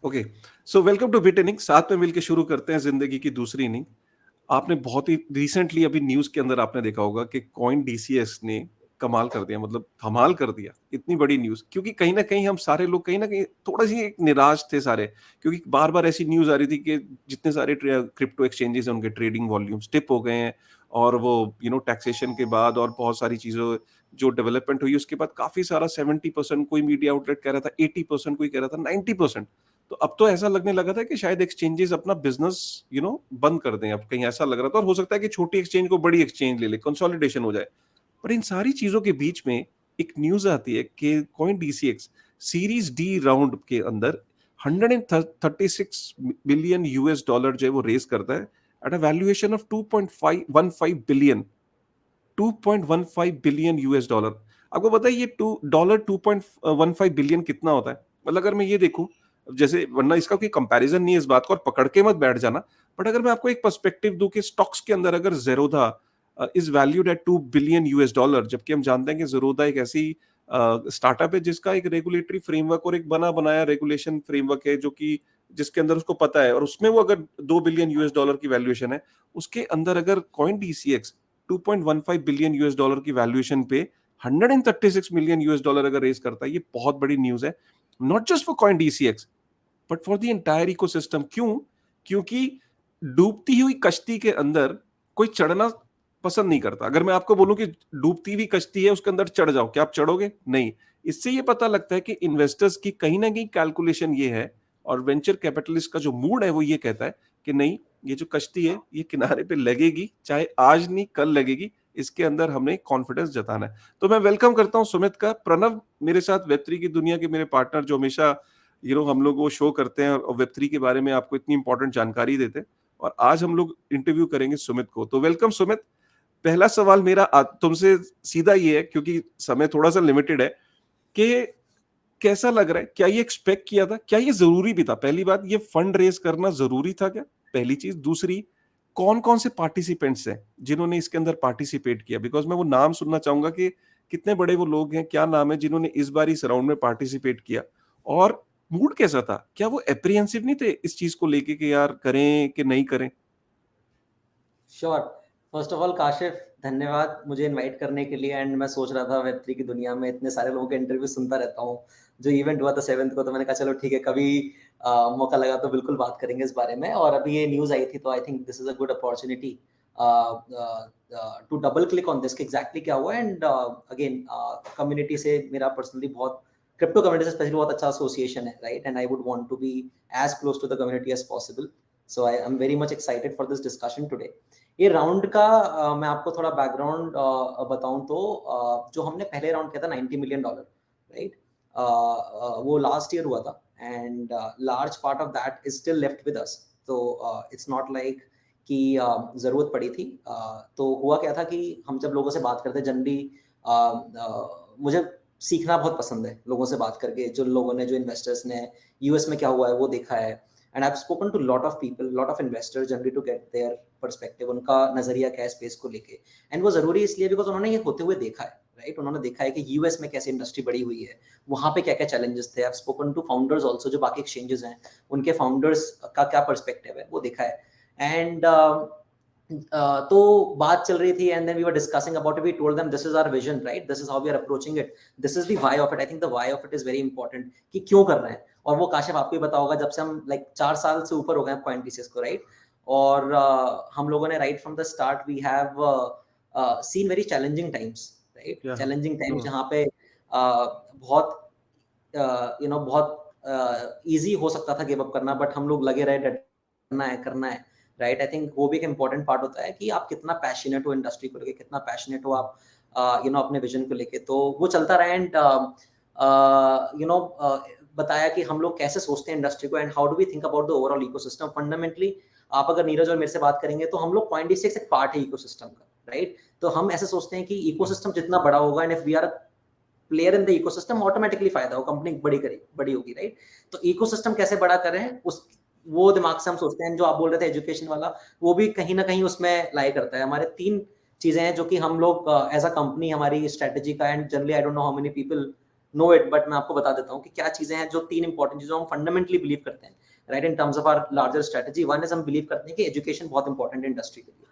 Okay, so welcome two bit inning. साथ में मिलके शुरू करते हैं जिंदगी की दूसरी इनिंग। आपने बहुत ही रिसेंटली अभी न्यूज़ के अंदर आपने देखा होगा कि कॉइन डीसीएस ने कमाल कर दिया, मतलब धमाल कर दिया। इतनी बड़ी न्यूज़, क्योंकि कहीं न कहीं हम सारे लोग कहीं न कहीं थोड़ा-सी एक निराश थे सारे, क्योंकि बार-बार ऐसी न्यूज़ आ रही थी कि जितने सारे क्रिप्टो एक्सचेंजेस हैं उनके ट्रेडिंग वॉल्यूम्स डिप हो गए हैं। और वो टैक्सेशन के बाद और बहुत सारी चीज़ों जो डेवलपमेंट हुई उसके बाद काफ़ी सारा 70% कोई मीडिया आउटलेट कह रहा था, 80% कोई कह रहा था, 90%। तो अब तो ऐसा लगने लगा था कि शायद एक्सचेंजेस अपना बिजनेस बंद कर दें। अब कहीं ऐसा लग रहा था, और हो सकता है कि छोटी एक्सचेंज को बड़ी एक्सचेंज ले ले, कंसोलिडेशन हो जाए। पर इन सारी चीजों के बीच में एक न्यूज आती है कि coin DCX series D round के अंदर 136 बिलियन यूएस डॉलर जो है वो रेस करता है at a valuation of 2.515 billion. 2.15 billion US dollar. आपको पता है ये $2.15 बिलियन कितना होता है? मतलब अगर मैं ये देखूं, जैसे, वरना इसका कोई कंपैरिजन नहीं है इस बात को, और पकड़ के मत बैठ जाना। बट अगर मैं आपको एक पर्सपेक्टिव दूं कि स्टॉक्स के अंदर अगर Zerodha is valued at 2 billion US dollar, जबकि हम जानते हैं कि जेरोधा एक ऐसी स्टार्टअप है जिसका एक रेगुलेटरी फ्रेमवर्क और एक बना बनाया रेगुलेशन फ्रेमवर्क है, जो कि जिसके अंदर उसको पता है, और उसमें वो अगर 2 बिलियन यूएस डॉलर की वैल्यूएशन है, उसके अंदर अगर coin DCX 2.15 billion US dollar की वैल्यूएशन पे 136 मिलियन यूएस डॉलर अगर रेज करता है, ये बहुत बड़ी न्यूज है। Not just for coin DCX but for the entire ecosystem. क्यों? क्योंकि डूबती हुई कश्ती के अंदर कोई चढ़ना पसंद नहीं करता। अगर मैं आपको बोलूं कि डूबती हुई कश्ती है, उसके अंदर चढ़ जाओ, क्या आप चढ़ोगे? नहीं। इससे ये पता लगता है कि इन्वेस्टर्स की कहीं ना कहीं कैलकुलेशन ये है, और वेंचर कैपिटलिस्ट का जो मूड है वो ये कहता है कि नहीं, ये जो कश्ती है ये किनारे पे लगेगी, चाहे आज नहीं कल लगेगी। इसके अंदर हमें कॉन्फिडेंस जताना है। तो मैं वेलकम करता हूं सुमित का। प्रणव मेरे साथ वेब3 की दुनिया के मेरे पार्टनर, जो हमेशा हम लोग वो शो करते हैं और वेब3 के बारे में आपको इतनी इंपॉर्टेंट जानकारी देते हैं। और आज हम लोग इंटरव्यू करेंगे सुमित को। तो वेलकम सुमित। पहला सवाल मेरा तुमसे सीधा ये है, क्योंकि समय थोड़ा सा लिमिटेड है, कि कैसा लग रहा है? क्या ये एक्सपेक्ट किया था? क्या ये जरूरी भी था? पहली बात, ये फंड रेज करना जरूरी था क्या? पहली चीज। दूसरी, कौन कौन से पार्टिसिपेंट्स हैं जिन्होंने इसके अंदर पार्टिसिपेट किया? बिकॉज मैं वो नाम सुनना चाहूंगा कि कितने बड़े वो लोग हैं, क्या नाम है जिन्होंने इस बार इस राउंड में पार्टिसिपेट किया, और मूड कैसा था? क्या वो एप्रीहेंसिव नहीं थे इस चीज को लेके कि यार करें कि नहीं करें? Sure. First of all Kashif, धन्यवाद मुझे इनवाइट करने के लिए। एंड मैं सोच रहा था वेब3 की दुनिया में इतने सारे लोगों के इंटरव्यू सुनता रहता हूँ। जो इवेंट हुआ था 7th को, तो मैंने कहा चलो ठीक है, कभी मौका लगा तो बिल्कुल बात करेंगे इस बारे में। और अभी ये न्यूज़ आई थी तो I think this is a good opportunity to double click on this कि एग्जैक्टली क्या हुआ। एंड अगेन कम्युनिटी से मेरा पर्सनली बहुत, क्रिप्टो कम्युनिटी से स्पेशली बहुत अच्छा एसोसिएशन है, right? And I would want to be as close to the community as possible. So I am very much excited for this discussion today. ये round का मैं आपको थोड़ा बैकग्राउंड बताऊं तो जो हमने पहले राउंड किया था $90 मिलियन, राइट? वो लास्ट ईयर हुआ था। And large part of that is still left with us. तो इट्स नॉट लाइक कि ज़रूरत पड़ी थी। तो हुआ क्या था कि हम जब लोगों से बात करते जनरली, मुझे सीखना बहुत पसंद है लोगों से बात करके, जो लोगों ने, जो इन्वेस्टर्स ने यूएस में क्या हुआ है वो देखा है। And I have spoken to lot of people, lot of investors generally to get their perspective, उनका नजरिया क्या है स्पेस को लेके। एंड वो जरूरी इसलिए बिकॉज उन्होंने ये होते हुए देखा है, राइट? उन्होंने देखा है कि यूएस में कैसे इंडस्ट्री बड़ी हुई है, वहां पे क्या क्या चैलेंजेस थे। I have spoken to founders also, जो बाकी एक्सचेंजेस हैं उनके फाउंडर्स का क्या पर्सपेक्टिव है वो देखा है। एंड तो बात चल रही थी and then we were discussing about it. We told them this is our vision, right? This is how we are approaching it, this is the why of it. I think the why of it is very important कि क्यों कर रहे हैं। और वो काशिफ आपको ही पता होगा, जब से हम लाइक 4 साल से ऊपर हो गए कॉइन पीसेस को, राइट? और हम लोगों ने right from the start we have seen very challenging times, right? क्या? चैलेंजिंग टाइम्स जहाँ पे बहुत बहुत ईजी हो सकता था गिव अप करना, बट हम लोग लगे रहे, करना है करना है, राइट? आई थिंक वो भी एक इंपॉर्टेंट पार्ट होता है कि आप कितना पैशनेट हो इंडस्ट्री को लेके, कितना पैशनेट हो आप अपने विजन को लेके। तो वो चलता रहा। एंड बताया कि हम लोग कैसे सोचते हैं इंडस्ट्री को, and how do we think about the overall ecosystem. Fundamentally आप अगर नीरज और मेरे से बात करेंगे तो हम लोग CoinDCX एक पार्ट है इकोसिस्टम का, राइट? तो हम ऐसे सोचते हैं कि इकोसिस्टम जितना बड़ा होगा, and if we are player in the ecosystem, automatically फायदा हो, कंपनी बड़ी होगी, राइट? तो इकोसिस्टम कैसे बड़ा करें, उस वो दिमाग से हम सोचते हैं। जो आप बोल रहे थे एजुकेशन वाला, वो भी कहीं ना कहीं उसमें लाई करता है। हमारे 3 चीजें हैं जो कि हम लोग एज अ कंपनी, हमारी स्ट्रेटेजी का, and generally I don't know how many people know it, but मैं आपको बता देता हूँ कि क्या चीजें हैं जो 3 इंपॉर्टेंट चीजें हम फंडामेंटली बिलीव करते हैं, right, in terms of our larger strategy. One is हम बिलीव करते हैं कि एजुकेशन बहुत इंपॉर्टेंट है इंडस्ट्री के लिए,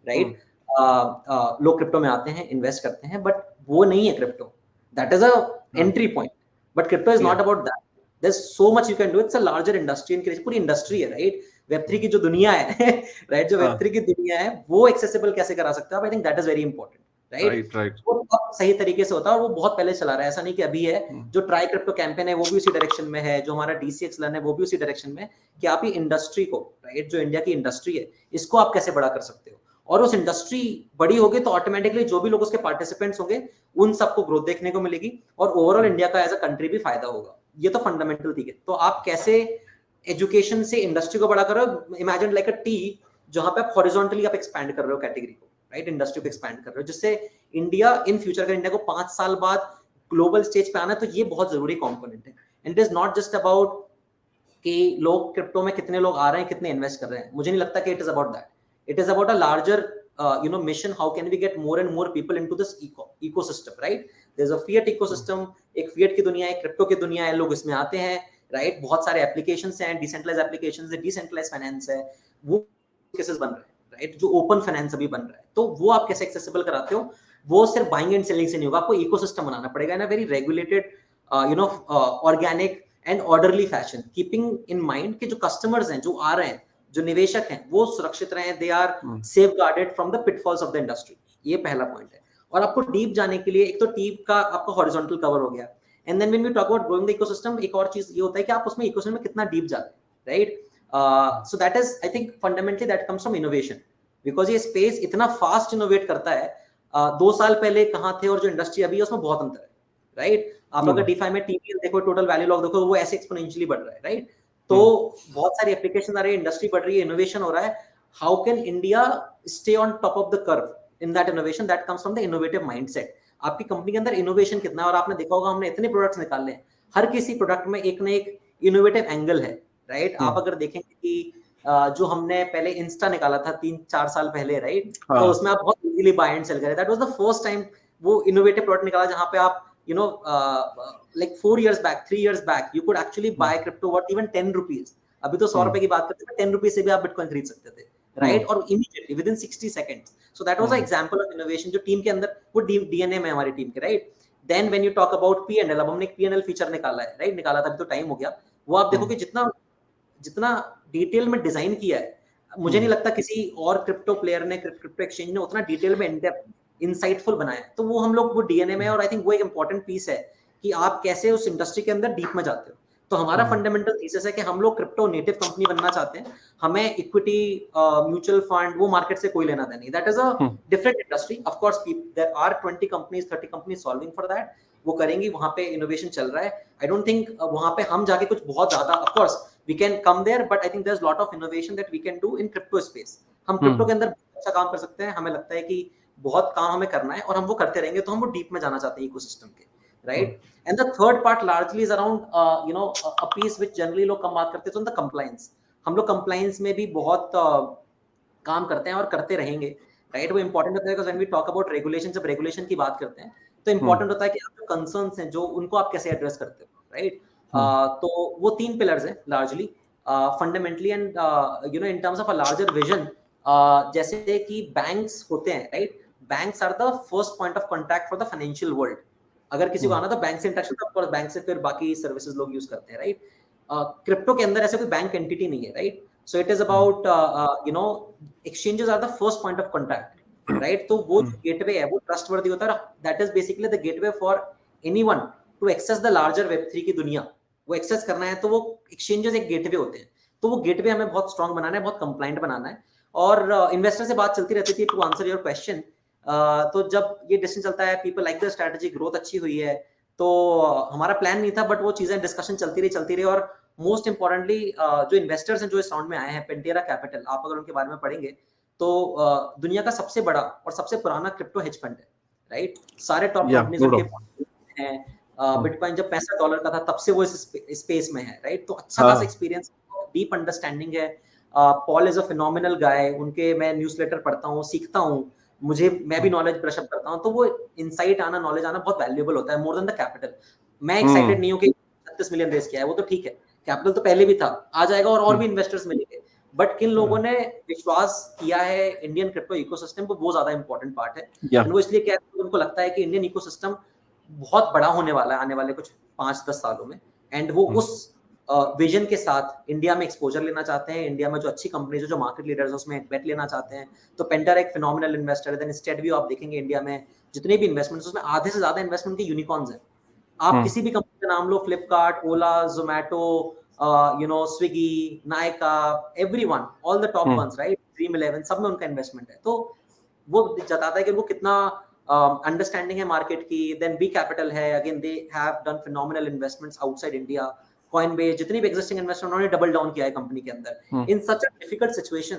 राइट। लोग क्रिप्टो में आते हैं, इन्वेस्ट करते हैं, बट वो नहीं है crypto, that is a entry point, but crypto is not about that. There's so much you can do. It's a larger industry, पूरी इंडस्ट्री है, राइट। Web3 की जो दुनिया है राइट, जो Web3 की दुनिया है वो एक्सेसिबल कैसे करा सकते हो आप, I think that is very important, right. वो बहुत सही तरीके से होता है और वो बहुत पहले चला रहा है, ऐसा नहीं कि अभी है। जो ट्राई क्रिप्टो कैंपेन है वो भी उसी डायरेक्शन में है, जो हमारा DCX लर्न है वो भी उसी डायरेक्शन में, कि आप ही इंडस्ट्री को, राइट, जो इंडिया की इंडस्ट्री है इसको आप कैसे बड़ा कर सकते हो, और उस इंडस्ट्री बड़ी होगी तो ऑटोमेटिकली जो भी लोग उसके पार्टिसिपेंट्स होंगे उन सबको ग्रोथ देखने को मिलेगी, और ओवरऑल इंडिया का एज अ कंट्री भी फायदा होगा। ये तो फंडामेंटल थी। तो आप कैसे एजुकेशन से इंडस्ट्री को बड़ा कर रहे हो, इमेजिन लाइक अ टी, जहां पे आप हॉरिजॉन्टली आप एक्सपैंड कर रहे हो कैटेगरी को, राइट, इंडस्ट्री को एक्सपैंड कर रहे हो, जिससे इंडिया इन फ्यूचर, अगर इंडिया को 5 साल बाद ग्लोबल स्टेज पे आना है तो ये बहुत जरूरी कंपोनेंट है। And it is not just about कि लोग क्रिप्टो में कितने लोग आ रहे हैं, कितने इन्वेस्ट कर रहे हैं, मुझे नहीं लगता कि it is about that. It is about a larger mission, how can we get more and more people into this ecosystem, right? There's a fiat ecosystem, एक fiat की दुनिया है, क्रिप्टो की दुनिया है, लोग इसमें आते हैं, राइट। बहुत सारे एप्लीकेशंस हैं, डिसेंट्रलाइज्ड एप्लीकेशंस है, डिसेंट्रलाइज्ड फाइनेंस है, वो केसेस बन रहे हैं, राइट, जो ओपन फाइनेंस अभी बन रहा है। तो वो आप कैसे एक्सेसिबल कराते हो, वो सिर्फ बाइंग एंड सेलिंग से नहीं होगा, आपको इकोसिस्टम बनाना पड़ेगा in a very regulated, organic and orderly fashion, keeping in mind कि जो कस्टमर्स हैं, जो आ रहे हैं, जो निवेशक हैं, वो सुरक्षित रहे, they are safe guarded from the pitfalls of the industry. ये पहला पॉइंट है। और आपको डीप जाने के लिए एक तो डीप का आपका हॉरिजॉन्टल कवर हो गया, and then when we talk about growing the ecosystem, एक और चीज ये होता है कि आप उसमें इकोसिस्टम में कितना डीप जा रहे हैं, right. So that is, I think, fundamentally that comes from innovation, because ये स्पेस इतना फास्ट इनोवेट करता है। 2 साल पहले कहाँ थे और जो इंडस्ट्री अभी है उसमें बहुत अंतर है, राइट। आप अगर DeFi में TVL देखो, टोटल वैल्यू लॉक देखो, वो ऐसे एक्सपोनेंशियली बढ़ रहा है, राइट। तो बहुत सारी एप्लीकेशन आ रही है, इंडस्ट्री बढ़ रही है, इनोवेशन हो रहा है। How can India stay on top of the curve in that innovation? That comes from the innovative mindset. आपकी कंपनी के अंदर इनोवेशन कितना है, और आपने देखा होगा हमने इतने प्रोडक्ट्स निकाले हैं, हर किसी प्रोडक्ट में एक ना एक इनोवेटिव एंगल है, राइट। आप अगर देखेंगे कि जो हमने पहले इंस्टा निकाला था 3-4 साल पहले, राइट, तो उसमें आप बहुत इजीली बाय एंड सेल कर रहे थे। That was the first time वो इनोवेटिव प्रोडक्ट निकाला जहां पे आप like 4 years back, 3 years back, you could actually buy crypto worth even 10 rupees. अभी तो 100 रुपए की बात करते हैं, 10 रुपीज से भी आप बिटकॉइन खरीद सकते थे, राइट, और immediately within 60 seconds. So that was a example of innovation जो टीम के अंदर, वो डीएनए में हमारी टीम के, right. Then when you talk about P&L, अब हमने एक P&L फीचर निकाला है, राइट, निकाला था, अभी तो टाइम हो गया। वो आप देखो कि जितना डिटेल में डिजाइन किया है, मुझे नहीं लगता किसी और क्रिप्टो प्लेयर ने, क्रिप्टो एक्सचेंज ने उतना डिटेल में इन डेप्थ इंसाइटफुल बनाया है। तो वो हम लोग, वो डीएनए में, और आई थिंक वो एक इंपॉर्टेंट पीस है कि आप कैसे उस इंडस्ट्री के अंदर डीप में जाते हो। तो हमारा फंडामेंटल थीसिस है कि हम लोग क्रिप्टो नेटिव कंपनी बनना चाहते हैं। हमें इक्विटी, म्यूचुअल फंड, वो मार्केट से कोई लेना देना नहीं। That is a different industry. Of course there are 20 companies, 30 companies solving for that. वो करेंगी, वहां पे इनोवेशन चल रहा है। आई डोंट थिंक वहां पे हम जाके कुछ बहुत ज्यादा, of course we can come there, but I think there is lot of innovation that we can do in crypto space. हम क्रिप्टो के अंदर अच्छा काम कर सकते हैं। हमें लगता है कि बहुत काम हमें करना है, और हम वो करते रहेंगे। तो हम वो डीप में जाना चाहते हैं इकोसिस्टम के, right. And the third part largely is around a piece which generally लोग कम बात करते हैं, तो द कंप्लायंस। हम लोग कंप्लायंस में भी बहुत काम करते हैं और करते रहेंगे, राइट। वो इंपॉर्टेंट होता है because when we talk about regulation, जब रेगुलेशन की बात करते हैं तो इंपॉर्टेंट होता है कि आप जो कंसर्न्स हैं, जो उनको आप कैसे एड्रेस करते हो, राइट। तो वो 3 पिलर्स हैं largely, fundamentally, and in terms of a larger vision, जैसे कि बैंक्स होते हैं, right. Banks are the first point of contact for the financial world. अगर किसी को आना तो बैंक से इंटरेक्शन, तो ऑफकोर्स बैंक से फिर बाकी सर्विसेज लोग यूज करते हैं, राइट। क्रिप्टो के अंदर ऐसे कोई बैंक एंटिटी नहीं है, right. So it is about exchanges are the first point of contact, right. तो वो गेटवे है, वो ट्रस्टवर्दी होता है। That is basically the gateway for anyone to access the larger वेब3 की दुनिया। वो एक्सेस करना है तो वो एक्सचेंजेस एक गेटवे होते हैं। तो वो गेटवे हमें बहुत स्ट्रांग बनाना है, बहुत कंप्लाइंट बनाना है। और इन्वेस्टर से बात चलती रहती थी, टू आंसर योर क्वेश्चन। तो जब ये डिसीजन चलता है, people like the strategy, growth अच्छी हुई है, तो हमारा प्लान नहीं था, बट वो चीजें डिस्कशन चलती रही। और मोस्ट इंपॉर्टेंटली जो इन्वेस्टर्स हैं जो इस राउंड में आए हैं, पेंटेरा कैपिटल, आप अगर उनके बारे में पढ़ेंगे तो दुनिया का सबसे बड़ा और सबसे पुराना क्रिप्टो हेज फंड है, राइट। सारे टॉप कंपनीज उनके हैं। बिटकॉइन जब $65 का था तब से वो इस स्पेस में है, राइट। तो अच्छा खासा एक्सपीरियंस, डीप अंडरस्टैंडिंग है। पॉल इज अ फिनोमिनल गाय। उनके मैं न्यूज़लेटर पढ़ता हूँ, सीखता हूँ, मैं भी नॉलेज ब्रश अप करता हूँ। तो वो इनसाइट आना, नॉलेज आना बहुत वैल्यूएबल होता है, मोर देन द कैपिटल। मैं एक्साइटेड नहीं हूँ कि 36 मिलियन रेस किया है, वो तो ठीक है, कैपिटल तो पहले भी था, आ जाएगा और भी इन्वेस्टर्स मिलेंगे, बट किन लोगों ने विश्वास किया है इंडियन क्रिप्टो इकोसिस्टम को, वो ज्यादा इंपॉर्टेंट पार्ट है। एंड वो इसलिए कहते हैं, उनको लगता है कि इंडियन इकोसिस्टम बहुत बड़ा होने वाला है आने वाले कुछ 5-10 सालों में, एंड वो उस विजन के साथ इंडिया में एक्सपोजर लेना चाहते हैं, इंडिया में जो अच्छी कंपनीज है, जो मार्केट लीडर्स है, उसमें बेट लेना चाहते हैं। तो पेंटर एक फिनोमिनल इन्वेस्टर है, देन स्टेट भी आप देखेंगे इंडिया में जितने भी इन्वेस्टमेंट्स, उसमें आधे से ज्यादा इन्वेस्टमेंट के यूनिकॉर्न्स हैं। आप किसी भी कंपनी का नाम लो, Flipkart, Ola, Zomato, Swiggy, Nykaa, everyone, all the top ones, right, Dream 11, सब में उनका इन्वेस्टमेंट है। तो वो जताता है कि उनको कितना अंडरस्टैंडिंग है मार्केट की। देन बी कैपिटल है, again they have done phenomenal investments outside India. Coinbase, जितनी भी एग्जिस्टिंग इन्वेस्टर, उन्होंने डबल डाउन किया है कंपनी के अंदर in such a difficult situation.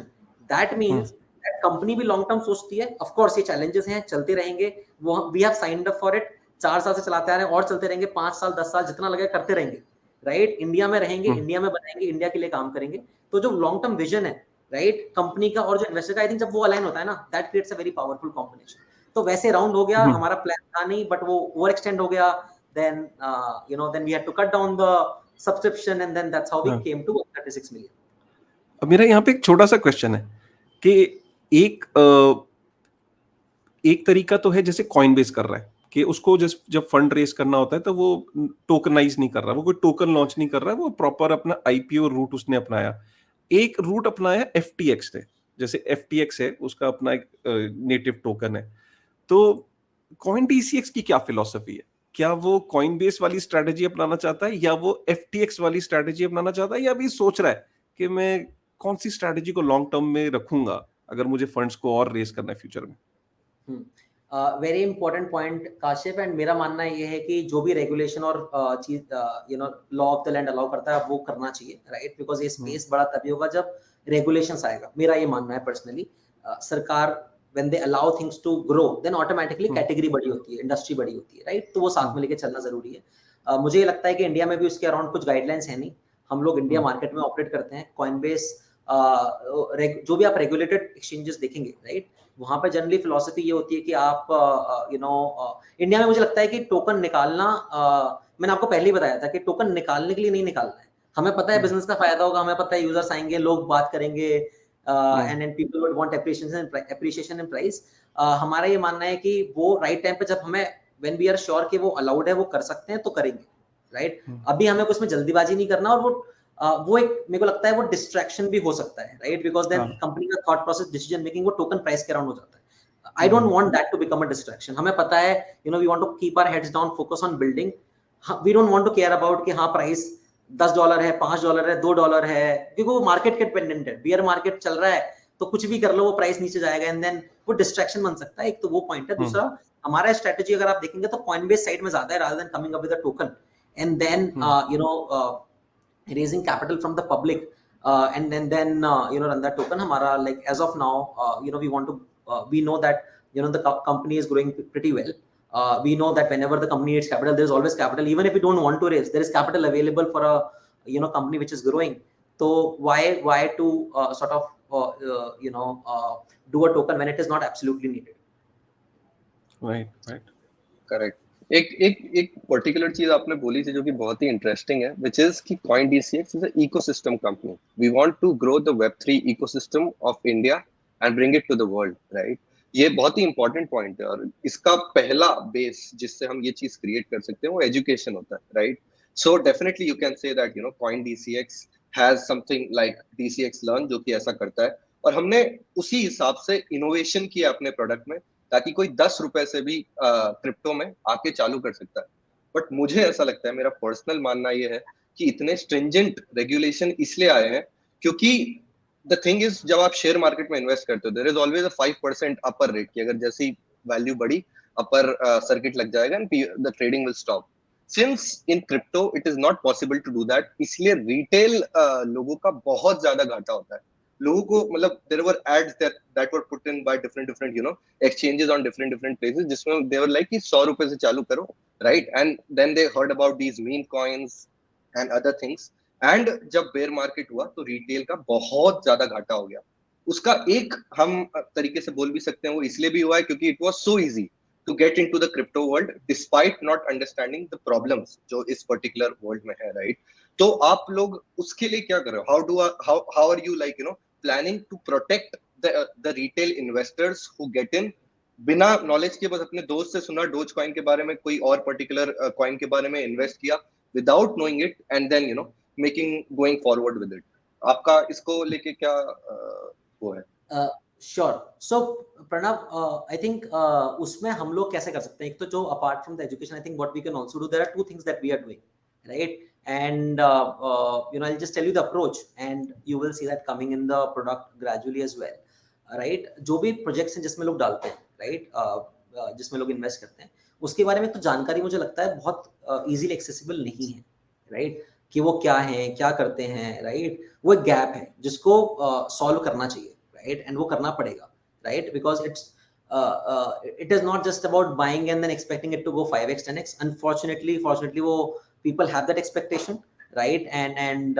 That means that company भी लॉन्ग टर्म सोचती है। ऑफ कोर्स ये चैलेंजेस हैं, चलते रहेंगे, वो we have signed up for it. 4 साल से चलाते आ रहे हैं, और चलते रहेंगे, 5 साल 10 साल जितना लगे करते रहेंगे, राइट। इंडिया में रहेंगे, इंडिया में बनाएंगे, इंडिया के लिए काम करेंगे। तो जो लॉन्ग टर्म विजन है, राइट, कंपनी का और जो इन्वेस्टर का, आई थिंक जब वो अलाइन होता है ना, that creates a very powerful combination. तो वैसे राउंड हो गया, हमारा प्लान था नहीं, बट वो ओवर एक्सटेंड हो गया। Then then we had to cut down the subscription, and then that's how we came to 36 million. अब मेरा यहाँ पे एक छोटा सा क्वेश्चन है कि एक एक तरीका तो है जैसे कॉइनबेस कर रहा है कि उसको जब फंड रेस करना होता है तो वो टोकनाइज नहीं कर रहा, वो कोई टोकन लॉन्च नहीं कर रहा, वो प्रॉपर अपना आईपीओ रूट उसने अपनाया। एक रूट अपनाया एफटीएक्स ने, जैसे एफटीएक्स है उसका अपना एक नेटिव टोकन है। तो कॉइन डीसीएक्स की क्या फिलॉसफी है? क्या वो कॉइनबेस वाली स्ट्रेटेजी अपनाना चाहता है, या वो एफटीएक्स वाली स्ट्रेटेजी अपनाना चाहता है, या अभी सोच रहा है कि मैं कौन सी स्ट्रेटेजी को लॉन्ग टर्म में रखूंगा अगर मुझे फंड्स को और रेस करना है फ्यूचर में? Very important point Kashif. And मेरा मानना ये है कि जो भी रेगुलेशन और चीज law of the land allow करता है वो करना चाहिए, राइट, बिकॉज ये स्पेस बड़ा तभी होगा जब रेगुलेशंस आएगा। मेरा ये मानना है पर्सनली। सरकार when they allow things to grow, then automatically category बड़ी होती है, इंडस्ट्री बड़ी होती है, राइट। तो वो साथ में लेके चलना जरूरी है। मुझे ये लगता है कि इंडिया में भी उसके अराउंड कुछ गाइडलाइंस है नहीं। हम लोग इंडिया मार्केट में ऑपरेट करते हैं। कॉइनबेस, जो भी आप रेगुलेटेड एक्सचेंजेस देखेंगे, राइट, वहां पे जनरली फिलॉसफी ये होती है कि आप इंडिया में मुझे लगता है कि टोकन निकालना, मैंने आपको पहले ही बताया था कि टोकन निकालने के लिए नहीं निकालना है। हमें पता है बिजनेस का फायदा होगा, हमें पता है यूजर्स आएंगे, लोग बात करेंगे, and then people would want appreciation in price. हमारा ये मानना है कि वो राइट टाइम पे जब हमें व्हेन वी आर श्योर कि वो अलाउड है, वो कर सकते हैं, तो करेंगे, राइट। अभी हमें कुछ में जल्दीबाजी नहीं करना, और वो एक मेरे को लगता है वो डिस्ट्रैक्शन भी हो सकता है, राइट, बिकॉज देन कंपनी का थॉट प्रोसेस, डिसीजन मेकिंग, वो टोकन प्राइस के अराउंड हो जाता है। I don't want that to become a distraction. हमें पता है, we want to keep our heads down, focus on building. We don't want to care about कि हाँ प्राइस $10 है, $5 है, $2 है, क्योंकि वो मार्केट के डिपेंडेंट है। बियर मार्केट चल रहा है तो कुछ भी कर लो, वो प्राइस नीचे जाएगा, एंड देन वो डिस्ट्रैक्शन बन सकता है। एक तो वो पॉइंट है। दूसरा, हमारा स्ट्रेटजी अगर आप देखेंगे तो कॉइनबेस साइड में ज्यादा है, rather than coming up with a token and then raising capital from the public, and then run that token. Hamara, like, as of now, we want to we know that the company is growing pretty well. We know that whenever the company needs capital, there is always capital. Even if we don't want to raise, there is capital available for a company which is growing. So why to sort of do a token when it is not absolutely needed? Right. Correct. एक particular चीज आपने बोली थी जो कि बहुत ही interesting है, विच इज कि coin DCX is a ecosystem company. We want to grow the वेब3 ecosystem of India and bring it to the world, right. ये बहुत ही इंपॉर्टेंट पॉइंट है, और इसका पहला बेस जिससे हम ये चीज क्रिएट कर सकते हैं वो एजुकेशन होता है, right. So definitely you can say that coin DCX has something like DCX learn, जो कि ऐसा करता है, और हमने उसी हिसाब से इनोवेशन किया अपने प्रोडक्ट में, ताकि कोई 10 रुपए से भी क्रिप्टो में आके चालू कर सकता है। बट मुझे ऐसा लगता है, मेरा पर्सनल मानना ये है कि इतने स्ट्रिंजेंट रेगुलेशन इसलिए आए हैं क्योंकि द थिंग इज, जब आप शेयर मार्केट में इन्वेस्ट करते हो, there is always a 5% upper rate की, अगर जैसी वैल्यू बढ़ी अपर सर्किट लग जाएगा and the trading will stop. Since in crypto it is not possible to do that, इसलिए रिटेल लोगों का बहुत ज्यादा घाटा होता है। लोगों को, मतलब there were ads that were put in by different exchanges on different places, जिसमें they were like कि 100 रुपए से चालू करो, right, and then they heard about these meme coins and other things, and जब bear market हुआ तो retail का बहुत ज्यादा घाटा हो गया। उसका एक हम तरीके से बोल भी सकते हैं, वो इसलिए भी हुआ है क्योंकि it was so easy to get into the crypto world despite not understanding the problems जो इस particular world में है, right? तो आप लोग उसके लिए क्या कर रहे हो? How are you like planning to protect the retail investors who get in बिना नॉलेज के, बस अपने दोस्त से सुना डोज कॉइन के बारे में, कोई और पर्टिकुलर कॉइन के बारे में इन्वेस्ट किया without knowing it and then making going forward with it? आपका इसको लेके क्या वो है? Sure. So Pranav, I think उसमें हम लोग कैसे कर सकते हैं? एक तो जो apart from the education, I think what we can also do, there are two things that we are doing, right? And I'll just tell you the approach and you will see that coming in the product gradually as well, right? जो भी projects हैं जिसमें लोग डालते हैं, right, जिसमें लोग invest करते हैं, उसके बारे में तो जानकारी मुझे लगता है बहुत इजीली एक्सेसिबल नहीं है, राइट? कि वो क्या है, क्या करते हैं, राइट? वो एक गैप है जिसको सॉल्व करना चाहिए, राइट? एंड वो करना पड़ेगा, right? Because it is not just about buying and then expecting it to go 5x 10x. Fortunately वो people have that expectation, right? And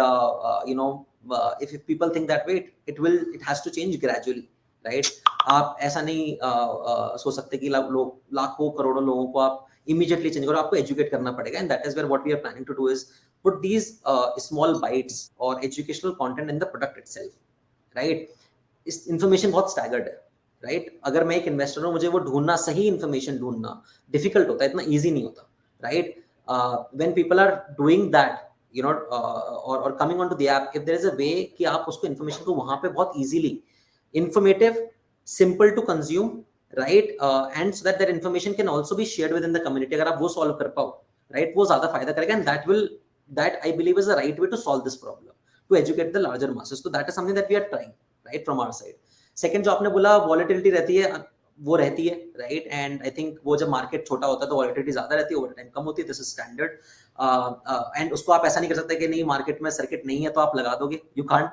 if people think that way, it has to change gradually, right? आप ऐसा नहीं सोच सकते कि लाखों करोड़ों लोगों को आप immediately change करो, आपको educate करना पड़ेगा, and that is where what we are planning to do is put these small bites or educational content in the product itself, right? इस information बहुत staggered है, right? अगर मैं एक इन्वेस्टर हूँ, मुझे वो ढूंढना, सही इन्फॉर्मेशन ढूंढना डिफिकल्ट होता है, इतना ईजी नहीं होता, right? When people are doing that, or coming onto the app, if there is a way कि आप उसको इन्फॉर्मेशन को वहां पे बहुत easily informative, simple to consume, right? And so that information can also be shared within the community, अगर आप वो solve कर पाओ, right? वो ज्यादा फायदा करेगा, and that I believe is the right way to solve this problem, to educate the larger masses. So that is something that we are trying, right, from our side. Second जो आपने बोला volatility रहती है, वो रहती है, right? And I think वो जब मार्केट छोटा होता है तो वॉलेटिलिटी ज्यादा रहती है, ओवर टाइम कम होती है, दिस इज स्टैंडर्ड। एंड उसको आप ऐसा नहीं कर सकते कि नहीं मार्केट में सर्किट नहीं है तो आप लगा दोगे, you can't,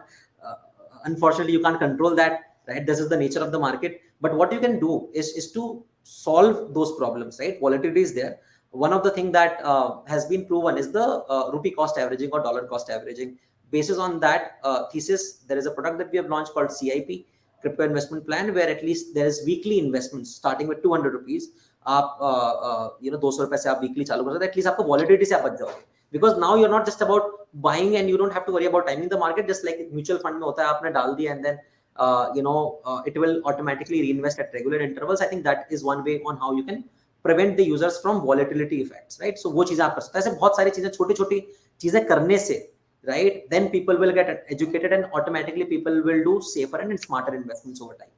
unfortunately you can't control that, right? This is the nature of the market, but what you can do is to solve those problems, right? Volatility is there. One of the thing that has been proven is the rupee cost averaging or dollar cost averaging. Basis on that thesis, there is a product that we have launched called CIP, crypto investment plan, where at least there is weekly investments starting with 200 rupees. आप 200 रुपए से आप weekly चालू कर सकते हैं, at least आपको volatility से आप बच जाओगे, because now you are not just about buying and you don't have to worry about timing the market, just like mutual fund में होता है, आपने डाल दिया and then it will automatically reinvest at regular intervals. I think that is one way on how you can prevent the users from volatility effects, right? So वो चीजें आप कर सकते हैं। ऐसे बहुत सारी चीजें, छोटी-छोटी चीजें करने से, right, then people will get educated and automatically people will do safer and smarter investments over time.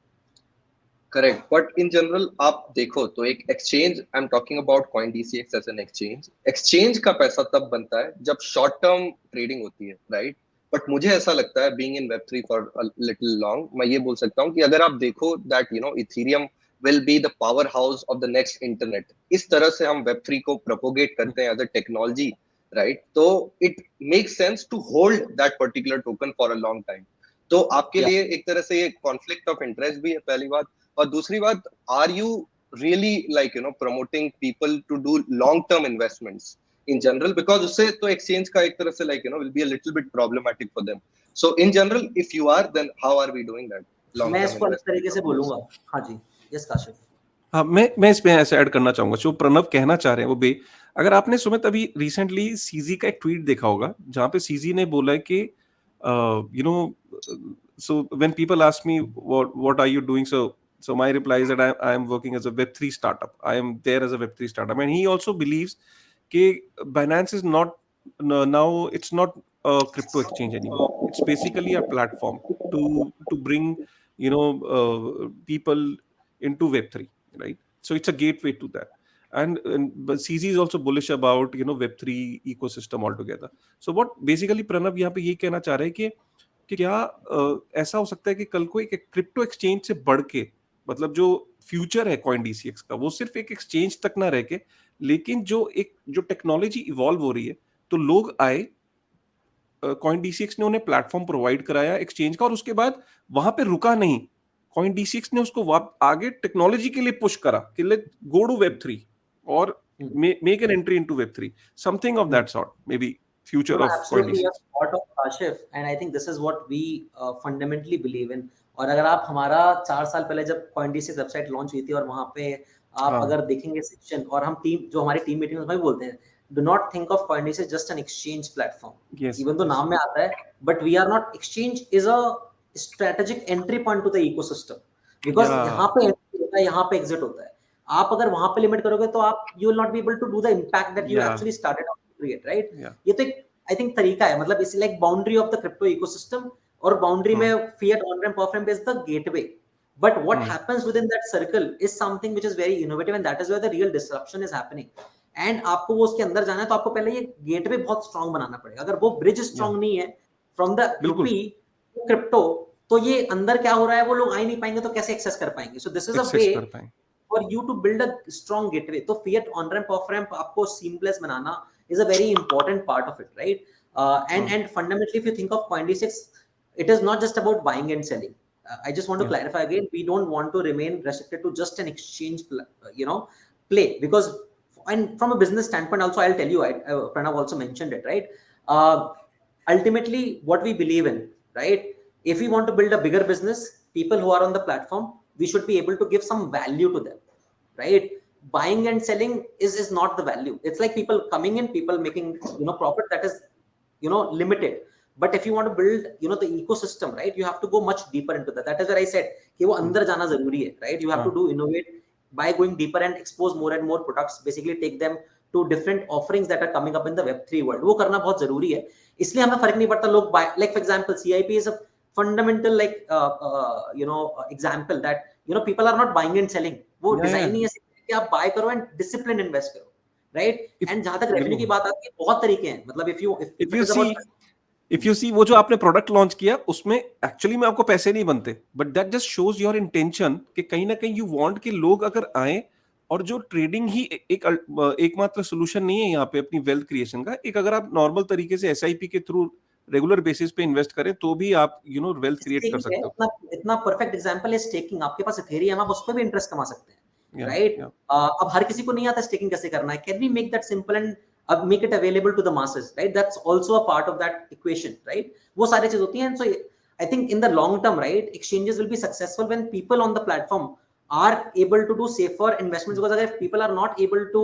Correct. But in general आप देखो तो एक exchange, I'm talking about CoinDCX as an exchange. Exchange का पैसा तब बनता है जब short term trading होती है, right? बट मुझे ऐसा लगता है being in Web3 for a little long, मैं ये बोल सकता हूँ कि अगर आप देखो that ethereum will be the power house of the next internet, इस तरह से हम Web3 को प्रोपोगेट करते हैं एज अ टेक्नोलॉजी, राइट? तो it makes sense to hold that particular token for a long time. तो आपके लिए एक तरह से ये कॉन्फ्लिक्ट ऑफ इंटरेस्ट भी है, पहली बात। और दूसरी बात, are you really like promoting people to do long term investments in general, because उससे तो exchange का एक तरह से will be a little bit problematic for them. So in general, if you are, then how are we doing that? मैं इसको इस तरीके से बोलूंगा। हाँ जी, यस काशिफ। हाँ, मैं इसमें ऐसे ऐड करना चाहूंगा जो प्रणव कहना चाह रहे हैं वो अगर आपने सुमित अभी रिसेंटली सीजी का एक ट्वीट देखा होगा जहां पे सीजी ने बोला है कि so when people ask me what are you doing, so my reply is that I am working as a Web3 startup. I am there as a Web3 startup, and he also believes कि Binance is not now, it's not a crypto exchange anymore. It's basically a platform to bring people into Web3, right? So it's a gateway to that. But CZ is also bullish about Web3 ecosystem altogether. So what basically Pranav यहाँ पे ये कहना चाह रहे हैं कि क्या ऐसा हो सकता है कि कल को एक क्रिप्टो एक्सचेंज से बढ़ के, मतलब जो फ्यूचर है CoinDCX का, वो सिर्फ एक एक्सचेंज तक ना रह के, लेकिन जो टेक्नोलॉजी इवॉल्व हो रही है, तो लोग आए, CoinDCX ने उन्हें प्लेटफॉर्म प्रोवाइड कराया एक्सचेंज का, और उसके बाद वहां पे रुका नहीं, CoinDCX ने उसको आगे टेक्नोलॉजी के लिए पुश करा कि लेट गो टू Web3 और make an entry into Web3, something of that sort, may be future of CoinDCX. Kashif, and I think this is what we fundamentally believe in. और अगर आप हमारा 4 साल पहले जब CoinDCX वेबसाइट लॉन्च हुई थी और वहां पे आप हाँ। अगर देखेंगे सेक्शन, और हम टीम जो हमारी टीम मीटिंग में भी बोलते हैं, do not think of Coinbase as just an exchange platform. Yes, even तो yes. नाम में आता है, but we are not, exchange is a strategic entry point to the ecosystem, because Yeah. यहाँ पे entry होता है, यहाँ पे एग्जिट होता है. आप अगर वहां पे लिमिट करोगे तो आप you will not be able to do the impact that you Yeah. Actually started out to create, right? Yeah. ये तो एक आई थिंक तरीका है, मतलब it's like boundary of the crypto ecosystem, और बाउंड्री में fiat on ramp off ramp is the gateway, but what happens within that circle is something which is very innovative, and that is where the real disruption is happening. And आपको वो उसके अंदर जाना है तो आपको पहले ये गेटवे बहुत स्ट्रांग बनाना पड़ेगा. अगर वो ब्रिज स्ट्रांग नहीं है फ्रॉम द बिल्कुल. यूपी टू क्रिप्टो, तो ये अंदर क्या हो रहा है वो लोग आ ही नहीं पाएंगे, तो कैसे एक्सेस कर पाएंगे? So this is a Access वे कर पाएं. for you to build a strong gateway. तो fiat on ramp off ramp आपको seamless banana is a very important part of it, right? And fundamentally, if you think of Coinbase, it is not just about buying and selling. I just want to clarify again, we don't want to remain restricted to just an exchange, play, because, and from a business standpoint also, I'll tell you, Pranav also mentioned it, right? Ultimately, what we believe in, right? If we want to build a bigger business, people who are on the platform, we should be able to give some value to them, right? Buying and selling is not the value. It's like people coming in, people making, profit that is, limited. But if you want to build, the ecosystem, right, you have to go much deeper into that. That is where I said कि वो अंदर जाना जरूरी है, right? You have to do innovate by going deeper and expose more and more products, basically take them to different offerings that are coming up in the Web3 world. वो करना बहुत जरूरी है. इसलिए हमें फर्क नहीं पड़ता लोग buy, like for example, CIP is a fundamental, like example that people are not buying and selling. वो डिजाइन ही ऐसे कि आप बाय करो एंड डिसिप्लिन इन्वेस्ट करो, राइट? एंड जहां तक रेवेन्यू की बात आती है, बहुत तरीके हैं. मतलब if you see वो जो आपने प्रोडक्ट लॉन्च किया उसमें एक्चुअली में आपको पैसे नहीं बनते, but that just shows your intention कि कहीं ना कहीं यू वांट कि लोग अगर आए, और जो ट्रेडिंग ही एकमात्र सोल्यूशन नहीं है यहाँ पे अपनी वेल्थ क्रिएशन का. एक अगर आप नॉर्मल तरीके से SIP के थ्रू रेगुलर बेसिस पे इन्वेस्ट करें तो भी आप वेल्थ क्रिएट कर सकते हो. इतना परफेक्ट एग्जांपल है स्टेकिंग. आपके पास इथेरियम, आप उस पर भी इंटरेस्ट कमा सकते हैं, राइट? अब हर किसी को नहीं आता स्टेकिंग कैसे करना है. Can we make that simple and make it available to the masses, right? That's also a part of that equation, right? वो सारी चीज होती हैं. So I think in the long term, right, exchanges will be successful when people on the platform are able to do safer investments, because if people are not able to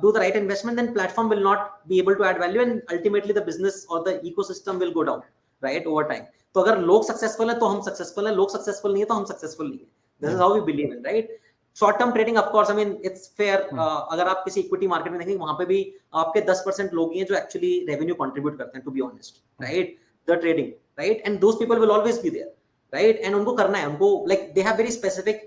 do the right investment, then platform will not be able to add value, and ultimately the business or the ecosystem will go down, right, over time. तो अगर लोग successful है तो हम successful है, लोग successful नहीं है तो हम सक्सेसफुल नहीं है. This is how we believe in, right? Short term trading, of course, I mean it's fair. अगर आप किसी इक्विटी मार्केट में देखेंगे, वहां पे भी आपके 10% लोग ही हैं जो एक्चुअली रेवेन्यू कंट्रीब्यूट करते हैं, to be honest, right? The trading, right? And those people will always be there, right? And उनको करना है, उनको like they have very specific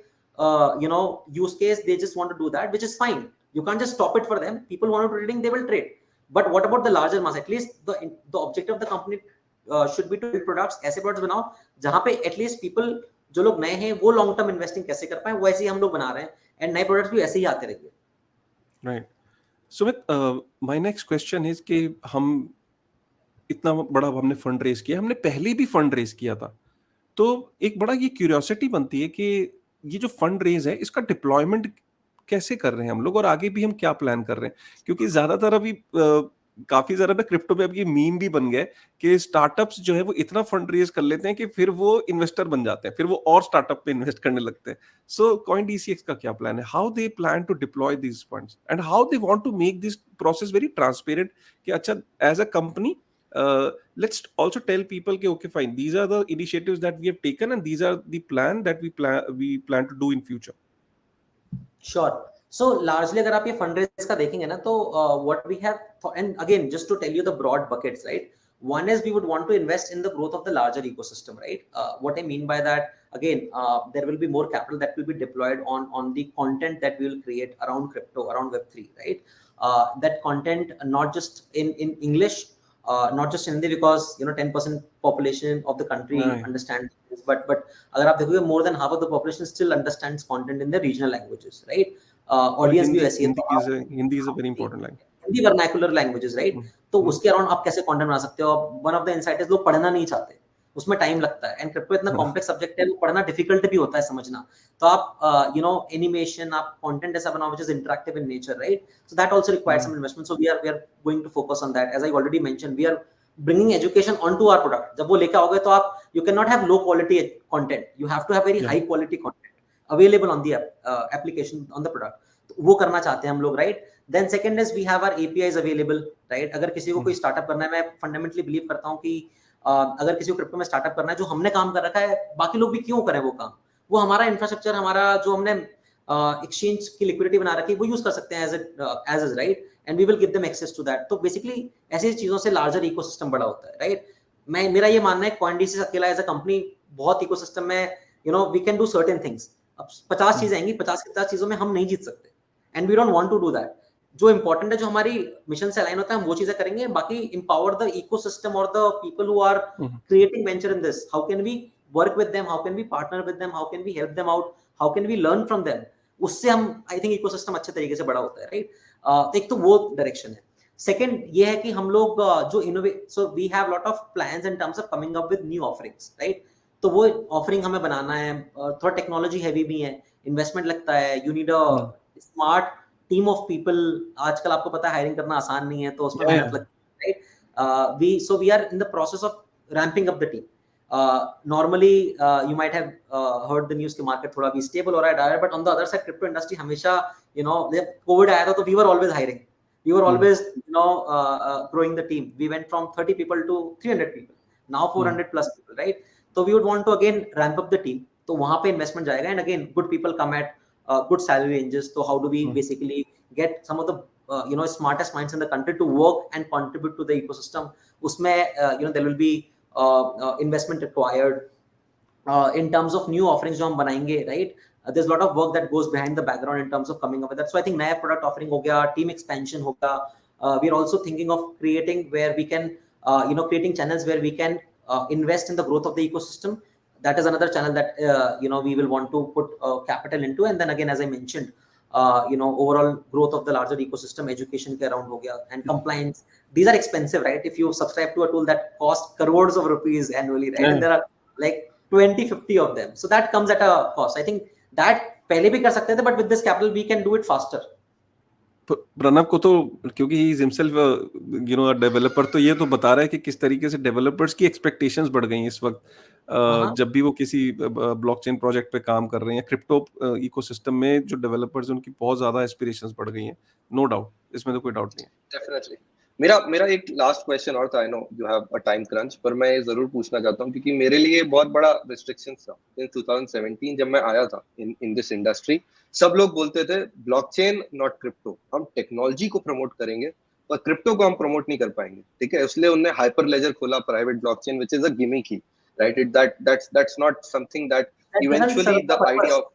use case, they just want to do that, which is fine. You can't just stop it for them. People want to trading, they will trade. But what about the larger mass? At least the objective of the company should be to build products. ऐसे products बनाओ जहां पे at least people जो लोग नए हैं वो long term investing कैसे कर पाए, वैसे ही हम लोग बना रहे हैं, एंड नए प्रोडक्ट्स भी ऐसे ही आते रहेंगे, right? Sumit, my next question is कि हम इतना बड़ा हमने फंड रेज किया, हमने पहले भी फंड रेज किया था, तो एक बड़ा ये क्यूरियोसिटी बनती है कि ये जो फंड रेज है इसका डिप्लॉयमेंट कैसे कर रहे हैं हम लोग, और आगे भी हम क्या प्लान कर रहे हैं? क्योंकि ज्यादातर अभी काफी ज्यादा ना क्रिप्टो पे अब ये मीम भी बन गया है कि स्टार्टअप्स जो है वो इतना फंड रेज कर लेते हैं कि फिर वो इन्वेस्टर बन जाते हैं, फिर वो और स्टार्टअप पे इन्वेस्ट करने लगते हैं. सो CoinDCX का क्या प्लान है? How they plan to deploy these funds and how they want to make this process very transparent कि अच्छा, as a company let's also tell people कि okay fine, these are the initiatives that we have taken and these are the plan that we plan to do in future. Sure. So largely अगर आप ये fundraise का देखेंगे ना, तो what we have, and again just to tell you the broad buckets, right? One is we would want to invest in the growth of the larger ecosystem, right? What I mean by that, again, there will be more capital that will be deployed on the content that we will create around crypto, around Web3, right? That content not just in English, not just in Hindi, because 10% population of the country understands this, but अगर आप देखोगे more than half of the population still understands content in their regional languages, right? Audience भी वैसी है. Hindi is a very important language, Hindi vernacular languages, right? तो उसके around आप कैसे कंटेंट बना सकते हो? One of the insight is लोग पढ़ना नहीं चाहते, उसमें टाइम लगता है, एंड क्रिप्टो इतना कॉम्प्लेक्स सब्जेक्ट है, वो पढ़ना डिफिकल्ट भी होता है समझना. तो आप एनिमेशन, आप कंटेंट ऐसा बनाओ which is interactive in nature, right? So that also requires some investment. So we are going to focus on that. As I already mention, we are bringing education onto our product. जब वो लेके आओगे तो आप, you cannot have low quality content, you have to have very high quality content. available on the application on the product. तो वो करना चाहते हैं हम लोग, right? Then second is we have our APIs available, right? अगर किसी को कोई स्टार्टअप करना है, मैं फंडामेंटली बिलीव करता हूँ कि अगर किसी को क्रिप्टो में स्टार्टअप करना है, जो हमने काम कर रखा है, बाकी लोग भी क्यों करें वो काम? वो हमारा इंफ्रास्ट्रक्चर, हमारा जो हमने एक्सचेंज की लिक्विडिटी बना रखी है, वो यूज कर सकते हैं as is, right? And we will give them access to that. तो बेसिकली ऐसी चीजों से लार्जर इकोसिस्टम बड़ा होता है, राइट? मेरा ये मानना है CoinDC अकेला एज अ कंपनी बहुत इकोसिस्टम में, you know, we can do certain things. अब 50 चीजें आएंगी, 50 चीजों में हम नहीं जीत सकते, and we don't want to do that. जो इंपॉर्टेंट है, जो हमारी मिशन से अलाइन होता है, हम वो चीजें करेंगे. बाकी empower the ecosystem or the people who are creating venture in this. How can we work with them? How can we partner with them? How can we help them out? How can we learn from them? उससे हम, I think, ecosystem अच्छे तरीके से बड़ा होता है, right? एक तो वो डायरेक्शन है. सेकंड ये है कि हम लोग जो innovate, so we have lot of plans in terms of coming up with new offerings, right? तो वो ऑफरिंग हमें बनाना है. थोड़ा टेक्नोलॉजी हैवी भी है, इन्वेस्टमेंट लगता है, you need a smart team of people. आजकल आपको पता है हायरिंग करना आसान नहीं है, तो उसमें मेहनत लगती है, right? We are in the process of ramping up the team. Normally you might have heard the news कि market थोड़ा भी stable हो रहा है, Dyer, but on the other side crypto industry हमेशा, you know, जब COVID आया था तो we were always hiring, we were always, you know, growing the team. We went from 30 people to 300 people, now 400 plus people, right? So we would want to again ramp up the team. तो वहाँ पे investment जाएगा, and again good people come at good salary ranges. So how do we basically get some of the you know, smartest minds in the country to work and contribute to the ecosystem? उसमें you know, there will be investment required in terms of new offerings जो हम बनाएंगे, right? There's a lot of work that goes behind the background in terms of coming up with that. So I think नया product offering हो गया, team expansion होगा. We are also thinking of creating where we can, you know, creating channels where we can invest in the growth of the ecosystem. That is another channel that you know, we will want to put capital into. And then again, as I mentioned, you know, overall growth of the larger ecosystem, education के around हो गया, and compliance. These are expensive, right? If you subscribe to a tool that costs crores of rupees annually, right? And there are like 20-50 of them, so that comes at a cost. I think that पहले भी कर सकते थे, but with this capital we can do it faster. Pranav को तो, क्योंकि he is himself you know developer, तो ये तो बता रहा है कि किस तरीके से डेवलपर्स की एक्सपेक्टेशंस बढ़ गई हैं इस वक्त. जब भी वो किसी ब्लॉकचेन प्रोजेक्ट पे काम कर रहे हैं, क्रिप्टो इकोसिस्टम में जो डेवलपर्स, उनकी बहुत ज्यादा एस्पिरेशंस बढ़ गई हैं. नो डाउट, इसमें तो कोई डाउट नहीं है. डेफिनेटली. मेरा एक लास्ट क्वेश्चन और था. I know you have a time crunch, पर मैं ये जरूर पूछना चाहता हूँ, क्योंकि मेरे लिए बहुत बड़ा रिस्ट्रिक्शंस था इन 2017 जब मैं आया था इन दिस इंडस्ट्री. सब लोग बोलते थे ब्लॉकचेन नॉट क्रिप्टो, हम टेक्नोलॉजी को प्रमोट करेंगे और क्रिप्टो को हम प्रमोट नहीं कर पाएंगे, ठीक है? इसलिए उन्होंने हाइपर लेजर खोला, private blockchain, which is a gimmick he, right? That's not something that eventually the idea of,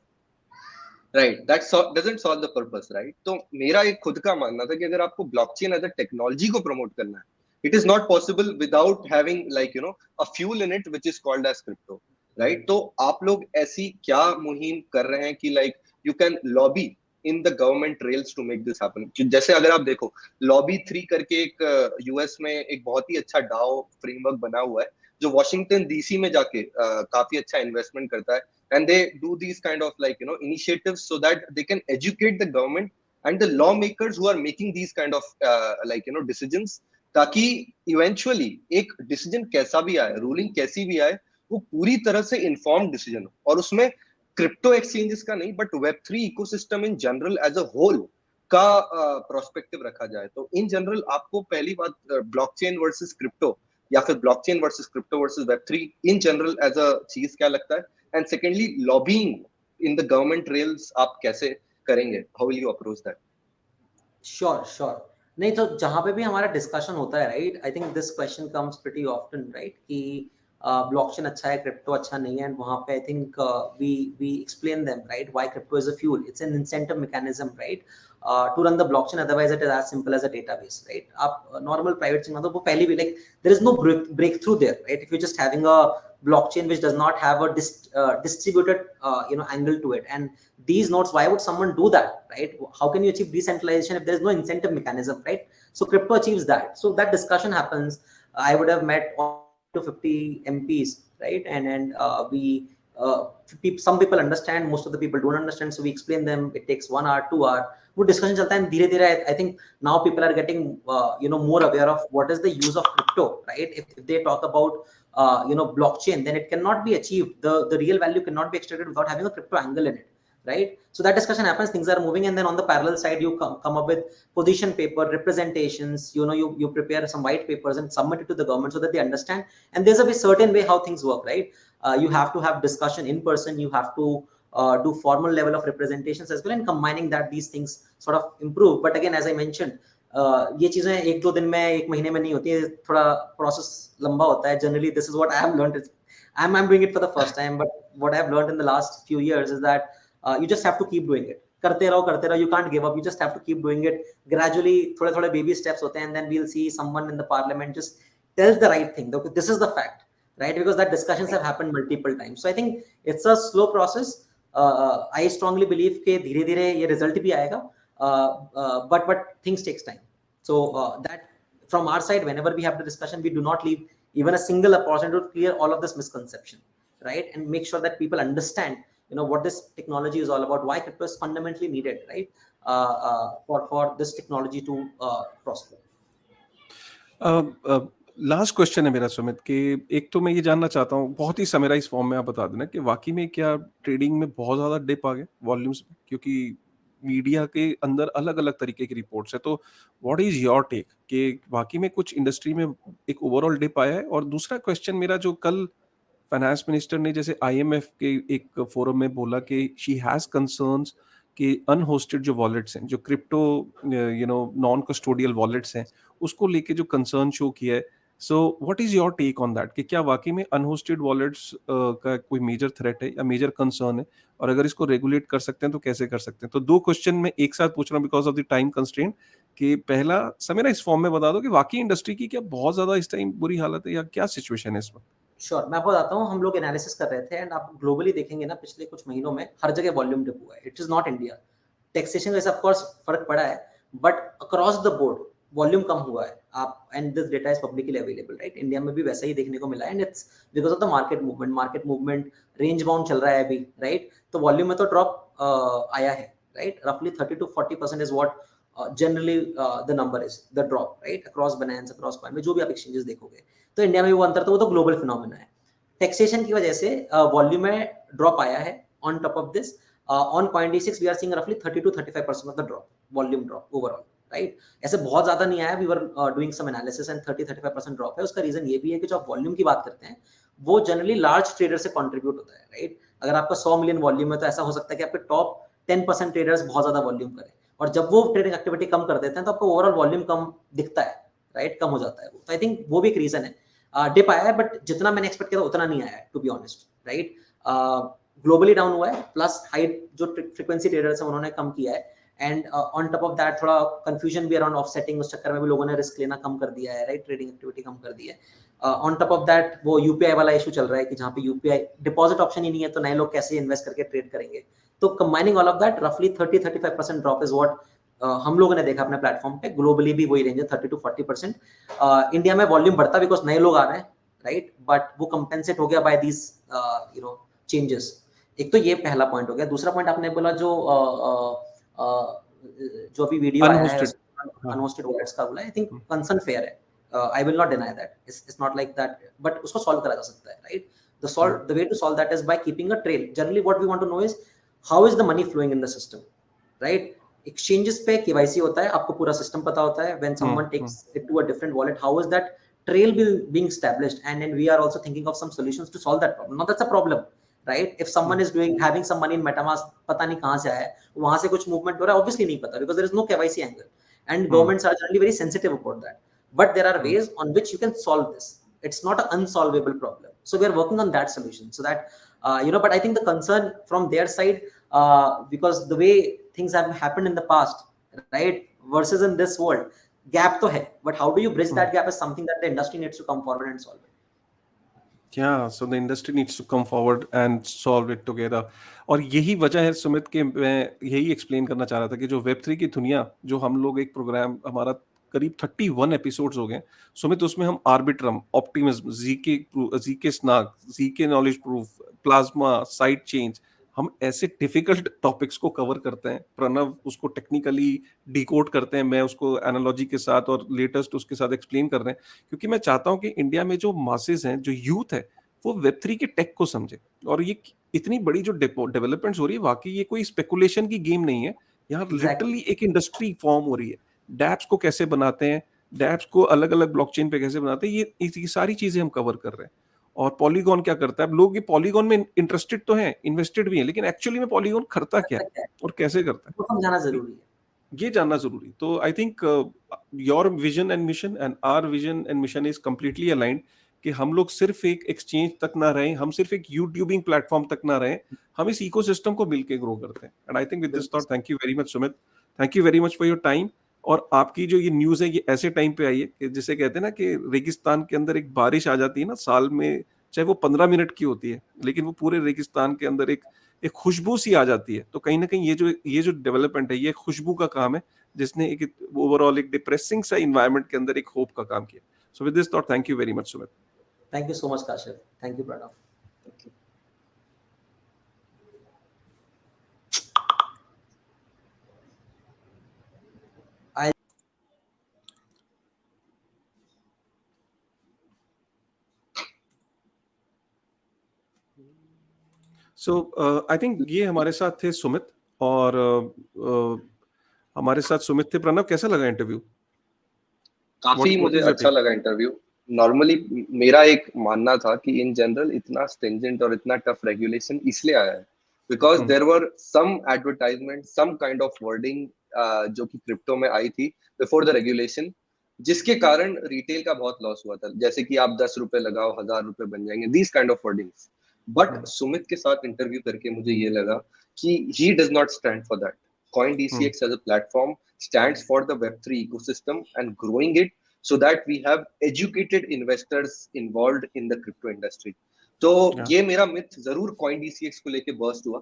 right, that doesn't solve the purpose, right? तो मेरा एक खुद का मानना था कि अगर आपको ब्लॉकचेन एज अ टेक्नोलॉजी को प्रमोट करना है, it is not possible without having, like, you know, a fuel in it which is called as crypto, right? तो आप लोग ऐसी क्या मुहिम कर रहे हैं कि like you can lobby in the government rails to make this happen? जैसे अगर आप देखो, lobby 3 करके एक यूएस में एक बहुत ही अच्छा DAO फ्रेमवर्क बना हुआ है, जो वॉशिंगटन डीसी में जाके काफी अच्छा इन्वेस्टमेंट करता है, and they do these kind of, like, you know, initiatives so that they can educate the government and the lawmakers who are making these kind of like, you know, decisions, ताकि eventually एक decision कैसा भी आए, ruling कैसी भी आए, वो पूरी तरह से इन्फॉर्म्ड डिसीजन हो, और उसमें क्रिप्टो एक्सचेंजेस का नहीं, but web3 ecosystem in general as a whole का प्रोस्पेक्टिव रखा जाए. तो इन जनरल आपको पहली बात ब्लॉकचेन वर्सेस क्रिप्टो, या फिर ब्लॉकचेन वर्सेस क्रिप्टो वर्सेस वेब3 इन जनरल एज अ चीज क्या लगता है? And secondly, lobbying in the government rails आप कैसे करेंगे? How will you approach that? Sure. नहीं, तो जहां पे भी हमारा डिस्कशन होता है, right, I think this question comes pretty often, right, कि ब्लॉकचेन अच्छा है, क्रिप्टो अच्छा नहीं है, एंड वहां पे I think we explain them, right, why crypto is a fuel. It's an incentive mechanism, right, to run the blockchain. Otherwise it is as simple as a database, right? आप normal private chain, मतलब वो पहले भी, like, there is no breakthrough there, right? If you're just having a blockchain which does not have a distributed you know, angle to it, and these nodes, why would someone do that, right? How can you achieve decentralization if there is no incentive mechanism, right? So crypto achieves that. So that discussion happens. I would have met to 50 MPs, right? And we some people understand, most of the people don't understand, so we explain them. It takes 1 hour, 2 hour, वो discussion चलता है. धीरे धीरे I think now people are getting you know, more aware of what is the use of crypto, right? If they talk about you know, blockchain, then it cannot be achieved, the real value cannot be extracted without having a crypto angle in it. right? So that discussion happens, things are moving, and then on the parallel side, you come up with position paper, representations, you prepare some white papers and submit it to the government so that they understand. And there's a certain way how things work, right? You have to have discussion in person, you have to do formal level of representations as well, and combining that, these things sort of improve. But again, as I mentioned, ये चीजें एक दो दिन में, एक महीने में नहीं होती है, थोड़ा प्रोसेस लंबा होता है. Generally, this is what I have learned. I'm doing it for the first time, but what I've learned in the last few years is that you just have to keep doing it. करते रहो, you can't give up. You just have to keep doing it gradually. थोड़े baby steps होते हैं, and then we'll see someone in the parliament just tells the right thing. This is the fact, right? Because that discussions have happened multiple times. So I think it's a slow process. I strongly believe कि धीरे-धीरे ये result भी आएगा. But things takes time. So that from our side, whenever we have the discussion, we do not leave even a single opportunity to clear all of this misconception, right? And make sure that people understand, what this technology is all about, why crypto is fundamentally needed, right? For this technology to prosper. Last question है मेरा सुमित कि एक तो मैं ये जानना चाहता हूँ, बहुत ही समराइज फॉर्म में आप बता देना कि वाकई में क्या ट्रेडिंग में बहुत ज़्यादा डिप आ गया वॉल्यूम्स में, क्योंकि मीडिया के अंदर अलग अलग तरीके की रिपोर्ट्स है. तो व्हाट इज योर टेक कि वाकई में कुछ इंडस्ट्री में एक ओवरऑल डिप आया है? और दूसरा क्वेश्चन मेरा, जो कल फाइनेंस मिनिस्टर ने जैसे IMF के एक फोरम में बोला कि शी हैज़ कंसर्न्स कि अनहोस्टेड जो वॉलेट्स हैं, जो क्रिप्टो नॉन कस्टोडियल वॉलेट्स हैं, उसको लेके जो कंसर्न शो किया है. So what is your take on that कि क्या वाकई में अनहोस्टेड वॉलेट्स का कोई मेजर थ्रेट है या मेजर कंसर्न है, और अगर इसको रेगुलेट कर सकते हैं तो कैसे कर सकते हैं? तो दो क्वेश्चन मैं एक साथ पूछ रहा हूँ because of the time constraint. कि पहला समय ना इस फॉर्म में बता दो कि वाकई इंडस्ट्री की क्या बहुत ज्यादा इस टाइम बुरी हालत है या क्या सिचुएशन है इस वक्त? श्योर, मैं आपको बताता हूँ. हम लोग एनालिसिस कर रहे थे, एंड आप ग्लोबली देखेंगे ना, पिछले कुछ महीनों में हर जगह वॉल्यूम डिप हुआ है. It is not India. Taxation वैसे ऑफ कोर्स फर्क पड़ा है, but across the board volume कम हुआ है. आप, and this data is publicly available, right? India में भी वैसा ही देखने को मिला है, and it's because of the market movement range bound चल रहा है अभी, राइट? तो वॉल्यूम में तो ड्रॉप आया है, राइट? रफली 30 to 40% is what generally the number is the drop, right? Across Binance, across coin में जो भी आप एक्सचेंजेस देखोगे, तो इंडिया में वो अंतर, तो वो तो ग्लोबल फिनोमेना है. टैक्सेशन की वजह से वॉल्यूम में ड्रॉप आया है. On top of this, on CoinDesk we are seeing रफली 30 to 35% of the drop, volume drop overall, right? ऐसे बहुत ज्यादा नहीं आया. We were doing some analysis, and 30-35% drop है. उसका रीजन ये भी है कि जो आप वॉल्यूम की बात करते हैं, वो जनरली लार्ज ट्रेडर से कंट्रीब्यूट होता है, राइट? अगर आपका 100 मिलियन वॉल्यूम है, तो ऐसा हो सकता है कि आपके टॉप 10% ट्रेडर्स बहुत ज्यादा वॉल्यूम करें, और जब वो ट्रेडिंग एक्टिविटी कम कर देते हैं, तो आपको ओवरऑल वॉल्यूम कम दिखता है, राइट? कम हो जाता है वो. तो आई थिंक वो भी एक रीजन है. डिप आया है, बट जितना मैंने एक्सपेक्ट किया था उतना नहीं आया है, to be honest, right? Globally down हुआ है, प्लस हाइट जो फ्रीक्वेंसी ट्रेडर्स हैं उन्होंने कम किया है, and on top of that थोड़ा कंफ्यूजन भी अराउंड ऑफसेटिंग, उस चक्कर में भी लोगों ने रिस्क लेना कम कर दिया है, राइट? ट्रेडिंग एक्टिविटी कम कर दी है. ऑन टॉप ऑफ दैट वो यूपीआई वाला इशू चल रहा है कि जहाँ पे यूपीआई डिपॉजिट ऑप्शन ही नहीं है, तो नए लोग कैसे इन्वेस्ट करके ट्रेड करेंगे? तो कंबाइनिंग ऑल ऑफ दैट, रफली 30-35% ड्रॉप इज व्हाट हम लोगों ने देखा अपने प्लेटफॉर्म पे. ग्लोबली भी वही रेंज है, 30 to 40%. इंडिया में वॉल्यूम बढ़ता बिकॉज नए लोग आ रहे हैं, राइट? बट वो कंपेंसेट हो गया बाय दीज चेंजेस. एक तो ये पहला पॉइंट हो गया. दूसरा पॉइंट आपने बोला जो अभी वीडियो आया है अनहोस्टेड वॉलेट्स का बोला, आई थिंक कंसर्न फेयर है. I will not deny that. It's not like that, but उसको solve करा जा सकता है, right? The way to solve that is by keeping a trail. Generally, what we want to know is how is the money flowing in the system, right? Exchanges पे KYC होता है, आपको पूरा सिस्टम पता होता है. When someone takes it to a different wallet, how is that trail being established? And then we are also thinking of some solutions to solve that problem. Now that's a problem, right? If someone is having some money in MetaMask, पता नहीं कहाँ से आया है, वहाँ से कुछ movement हो रहा है, obviously नहीं पता, because there is no KYC angle, and governments are generally very sensitive about that. But there are ways on which you can solve this. It's not an unsolvable problem. So we are working on that solution. So that, but I think the concern from their side, because the way things have happened in the past, right, versus in this world, gap to hai. But how do you bridge that gap is something that the industry needs to come forward and solve it. Yeah, so the industry needs to come forward and solve it together. और यही वजह है सुमित कि मैं यही explain करना चाह रहा था कि जो Web3 की दुनिया, जो हम लोग एक प्रोग्राम हमारा करीब 31 एपिसोड्स हो गए सुमित, उसमें हम Arbitrum, optimism, ZK SNARK, ZK knowledge proof, plasma, side chain, हम ऐसे डिफिकल्ट टॉपिक्स को कवर करते हैं. प्रणव उसको टेक्निकली डिकोड करते हैं, मैं उसको एनालॉजी के साथ और लेटेस्ट उसके साथ एक्सप्लेन कर रहे हैं, क्योंकि मैं चाहता हूं कि इंडिया में जो मासेस हैं, जो यूथ है, वो Web3 के टेक को समझे। और ये इतनी बड़ी जो डेवलपमेंट्स हो रही है, वाकई ये कोई स्पेकुलेशन की गेम नहीं है, यहाँ एग्जैक्टली। लिटरली एक इंडस्ट्री फॉर्म हो रही है। डैप्स को कैसे बनाते हैं, डैप्स को अलग अलग ब्लॉकचेन पे कैसे बनाते हैं, ये सारी चीजें हम कवर कर रहे हैं। और पॉलीगॉन क्या करता है, अब लोग ये पॉलीगॉन में इंटरेस्टेड तो हैं, इन्वेस्टेड भी हैं, लेकिन एक्चुअली में पॉलीगॉन करता क्या ऐसा है क्या है और कैसे करता है, वो समझाना जरूरी है। ये जानना जरूरी। तो I think your vision and mission and our vision and mission is completely aligned, कि हम लोग सिर्फ एक एक्सचेंज तक ना रहें, हम सिर्फ एक यूट्यूबिंग प्लेटफॉर्म तक ना रहें, हम इस इकोसिस्टम को मिलके ग्रो करते हैं। And I think with this बिल्कुल। Thought, thank you very much Sumit, thank you very much for your time. और आपकी जो ये न्यूज़ है, ये ऐसे टाइम पे आई है कि जिसे कहते हैं ना कि रेगिस्तान के अंदर एक बारिश आ जाती है ना साल में, चाहे वो 15 मिनट की होती है, लेकिन वो पूरे रेगिस्तान के अंदर एक एक खुशबू सी आ जाती है। तो कहीं ना कहीं ये जो डेवलपमेंट है, ये खुशबू का काम है, जिसने एक ओवरऑल एक डिप्रेसिंग सा इन्वायरमेंट के अंदर एक होप का काम किया। So with this thought, thank you very much Sumit. Thank you so much Kashif, thank you Pranav. So I think ये हमारे साथ थे सुमित, और हमारे साथ सुमित थे। प्रणव, कैसा लगा इंटरव्यू? काफी मुझे इज योर अच्छा टेक? लगा इंटरव्यू। नॉर्मली मेरा एक मानना था कि इन जनरल इतना स्ट्रिंजेंट और इतना टफ रेगुलेशन इसलिए आया है because there were some advertisement, some kind of wording जो कि क्रिप्टो में आई थी बिफोर द रेगुलेशन, जिसके कारण रिटेल का बहुत लॉस हुआ था। जैसे कि आप 10 रुपए लगाओ 1000 रुपए बन जाएंगे, these kind of wordings. But Sumit के साथ इंटरव्यू करके मुझे ये लगा कि he does not stand for that. CoinDCX as a platform stands for the Web3 ecosystem and growing it so that we have educated investors involved in the crypto industry. तो ये मेरा मिथ जरूर CoinDCX को लेके burst हुआ,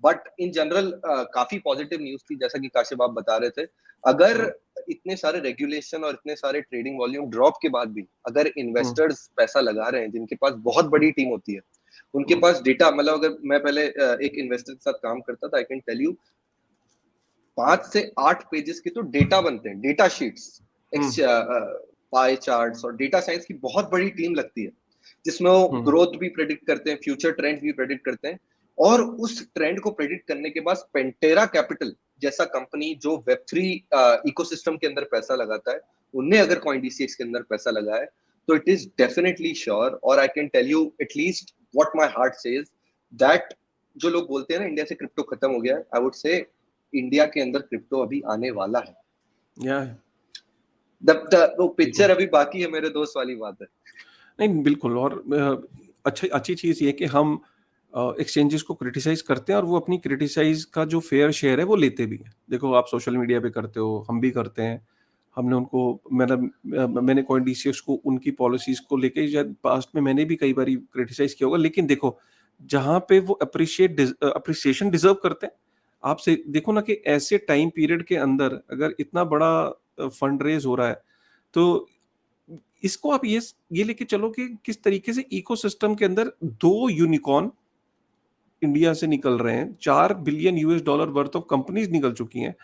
but in general काफी positive news थी। जैसा कि काशिफ आप बता रहे थे, अगर इतने सारे रेगुलेशन और इतने सारे ट्रेडिंग वॉल्यूम ड्रॉप के बाद भी अगर इन्वेस्टर्स पैसा लगा रहे हैं, जिनके पास बहुत बड़ी टीम होती है, उनके पास डेटा, मतलब अगर मैं पहले एक इन्वेस्टर के साथ काम करता था, आई कैन टेल यू 5 से 8 पेजेस के तो डेटा बनते हैं, डेटा शीट्स, पाई चार्ट्स और डेटा साइंस की बहुत बड़ी टीम लगती है, जिसमें वो ग्रोथ भी प्रेडिक्ट करते हैं, फ्यूचर ट्रेंड भी प्रेडिक्ट करते हैं। और उस ट्रेंड को प्रेडिक्ट करने के बाद पेंटेरा कैपिटल जैसा कंपनी जो वेब3 इकोसिस्टम के अंदर पैसा लगाता है, उनने अगर CoinDCX के अंदर पैसा लगाया, तो इट इज डेफिनेटली श्योर, और I can tell you at least what my heart says, that जो लोग बोलते हैं ना इंडिया से क्रिप्टो खत्म हो गया है, आई वुड से इंडिया के अंदर क्रिप्टो अभी आने वाला है। वो पिक्चर अभी बाकी है, मेरे दोस्त वाली बात है। नहीं, बिल्कुल। और अच्छी चीज ये कि हम एक्सचेंजेस को क्रिटिसाइज करते हैं, और वो अपनी क्रिटिसाइज का जो फेयर शेयर है वो लेते भी हैं। देखो, आप सोशल मीडिया पे करते हो, हम भी करते हैं। हमने उनको, मैंने CoinDCX को उनकी पॉलिसीज को लेके शायद पास्ट में मैंने भी कई बार क्रिटिसाइज किया होगा, लेकिन देखो जहाँ पे वो अप्रिसिएशन डिजर्व करते हैं, आपसे देखो ना कि ऐसे टाइम पीरियड के अंदर अगर इतना बड़ा फंड रेज हो रहा है, तो इसको आप ये लेके चलो कि किस तरीके से इकोसिस्टम के अंदर 2 यूनिकॉर्न इंडिया से निकल रहे हैं, $4 बिलियन वर्थ ऑफ कंपनीज निकल चुकी हैं।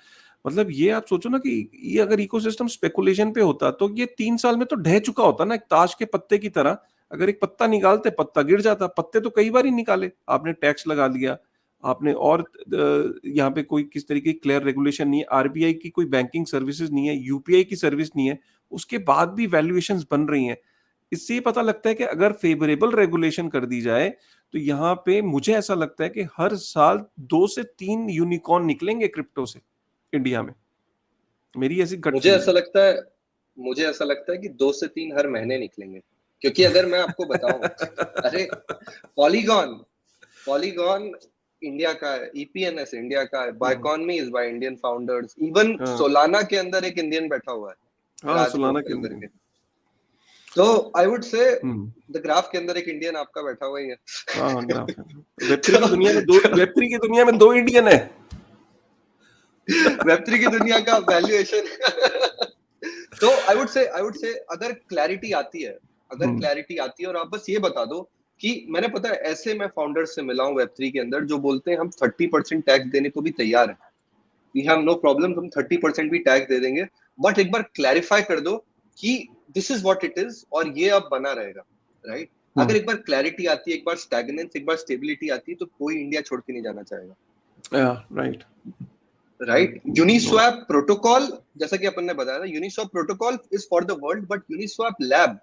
मतलब ये आप सोचो ना कि ये अगर इकोसिस्टम स्पेकुलेशन पे होता, तो ये 3 साल में तो ढह चुका होता ना, एक ताश के पत्ते की तरह। अगर एक पत्ता निकालते, पत्ता गिर जाता। पत्ते तो कई बार ही निकाले, आपने टैक्स लगा दिया आपने, और यहाँ पे कोई किस तरीके की क्लियर रेगुलेशन नहीं है, आरबीआई की कोई बैंकिंग सर्विसेज नहीं है, यूपीआई की सर्विस नहीं है, उसके बाद भी वैल्यूएशंस बन रही हैं। इससे ये पता लगता है कि अगर फेवरेबल रेगुलेशन कर दी जाए, तो यहाँ पे मुझे ऐसा लगता है कि हर साल 2 से 3 यूनिकॉर्न निकलेंगे क्रिप्टो से इंडिया में। मेरी ऐसी गट मुझे ऐसा लगता है कि 2 से 3 हर महीने निकलेंगे, क्योंकि अगर मैं आपको बताऊं अरे पॉलीगॉन इंडिया का है, EPNS इंडिया का है, Biconomy is by Indian founders, even Solana के अंदर एक इंडियन बैठा हुआ है, सोलाना के अंदर। तो I would say the graph के अंदर एक इंडियन आपका बैठा हुआ ही है। ग्राफ वेब3 की दुनिया में 2 इंडियन है। वेब3 की दुनिया का वैल्यूएशन तो आई वुड से अगर क्लैरिटी आती है, और आप बस ये बता दो कि मैंने, पता है, ऐसे मैं फाउंडर्स से मिला हूं वेब3 के अंदर जो बोलते हैं हम 30% टैक्स देने को भी तैयार हैं, वी हैव नो प्रॉब्लम, हम 30% भी टैक्स दे देंगे, बट एक बार क्लैरिफाई कर दो कि this is what it is और ये अब बना रहेगा, राइट? अगर एक बार क्लैरिटी आती है, एक बार स्टैग्नेंस, एक बार स्टेबिलिटी आती है, तो कोई इंडिया छोड़ के नहीं जाना चाहेगा। Right right. यूनिस्वैप प्रोटोकॉल, जैसा कि अपन ने बताया था, Uniswap protocol is for the world, but Uniswap lab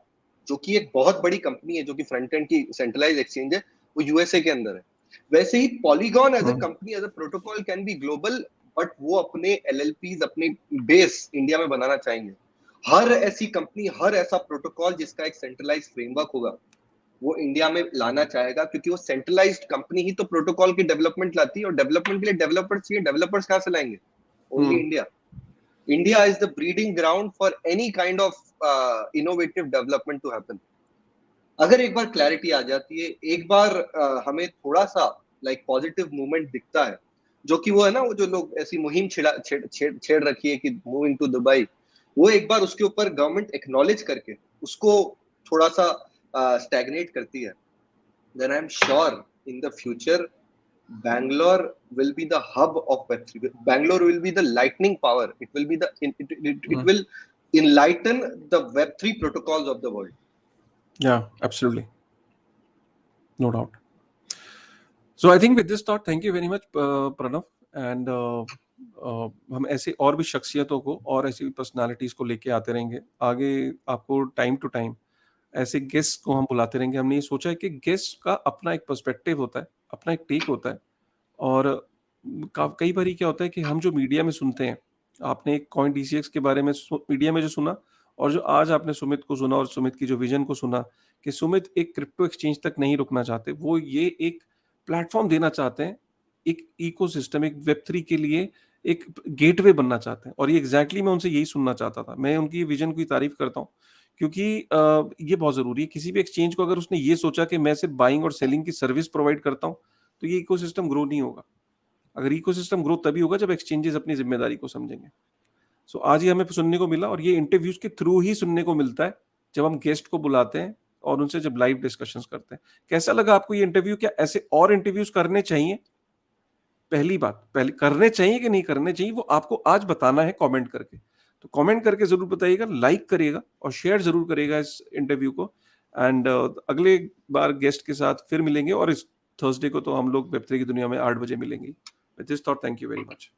जो कि एक बहुत बड़ी कंपनी है, जो कि फ्रंट एंड की सेंट्रलाइज एक्सचेंज है, वो यूएसए के अंदर है। वैसे ही Polygon as a company, as a protocol can be global, but वो अपने एलएलपीज, अपने बेस इंडिया में बनाना चाहेंगे। हर ऐसी कंपनी, हर ऐसा प्रोटोकॉल जिसका एक सेंट्रलाइज फ्रेमवर्क होगा, वो इंडिया में लाना चाहेगा, क्योंकि वो सेंट्रलाइज्ड कंपनी ही तो प्रोटोकॉल की डेवलपमेंट लाती है, और डेवलपमेंट के लिए डेवलपर्स चाहिए। डेवलपर्स कहां से लाएंगे? Only India. India is the breeding ground for any kind of innovative development to happen. अगर एक बार क्लैरिटी आ जाती है, एक बार हमें थोड़ा सा लाइक पॉजिटिव मूवमेंट दिखता है, जो कि वो है ना, वो जो लोग ऐसी मुहिम छेड़ रखी है कि मूविंग टू दुबई, वो एक बार उसके ऊपर गवर्नमेंट एक्नॉलेज करके उसको थोड़ा सा स्टैग्नेट करती है, then I'm sure in the future Bangalore will be the hub of Web3. Bangalore will be the lightning power. It will be it will enlighten the Web3 protocols of the world. Yeah, absolutely. No doubt. So I think with this thought, thank you very much, Pranav. And हम ऐसे और भी शख्सियतों को और ऐसी personalities को लेके आते रहेंगे आगे। आपको टाइम टू टाइम ऐसे गेस्ट को हम बुलाते रहेंगे। हमने ये सोचा है कि गेस्ट का अपना एक पर्सपेक्टिव होता है, अपना एक टेक होता है। और कई बार क्या होता है कि हम जो मीडिया में सुनते हैं, आपने एक कॉइन डीसीएक्स के बारे में मीडिया में जो सुना, और जो आज आपने सुमित को सुना और सुमित की जो विजन को सुना कि सुमित एक क्रिप्टो एक्सचेंज तक नहीं रुकना चाहते, वो ये एक प्लेटफॉर्म देना चाहते हैं, एक इकोसिस्टम, एक वेब3 के लिए एक गेटवे बनना चाहते हैं। और ये एग्जैक्टली मैं उनसे यही सुनना चाहता था। मैं उनकी विजन की तारीफ करता हूँ, क्योंकि ये बहुत जरूरी है। किसी भी एक्सचेंज को अगर उसने ये सोचा कि मैं सिर्फ बाइंग और सेलिंग की सर्विस प्रोवाइड करता हूँ, तो ये इकोसिस्टम ग्रो नहीं होगा। अगर इकोसिस्टम ग्रो तभी होगा जब एक्सचेंजेस अपनी जिम्मेदारी को समझेंगे। सो आज ये हमें सुनने को मिला, और ये इंटरव्यूज के थ्रू ही सुनने को मिलता है, जब हम गेस्ट को बुलाते हैं और उनसे जब लाइव डिस्कशंस करते हैं। कैसा लगा आपको ये इंटरव्यू? क्या ऐसे और इंटरव्यूज करने चाहिए? पहली बात, पहले करने चाहिए कि नहीं करने चाहिए, वो आपको आज बताना है कमेंट करके। तो कमेंट करके जरूर बताइएगा, लाइक करिएगा और शेयर जरूर करिएगा इस इंटरव्यू को। एंड अगले बार गेस्ट के साथ फिर मिलेंगे, और इस थर्सडे को तो हम लोग वेब3 की दुनिया में 8 बजे मिलेंगे। With this thought, thank you very much.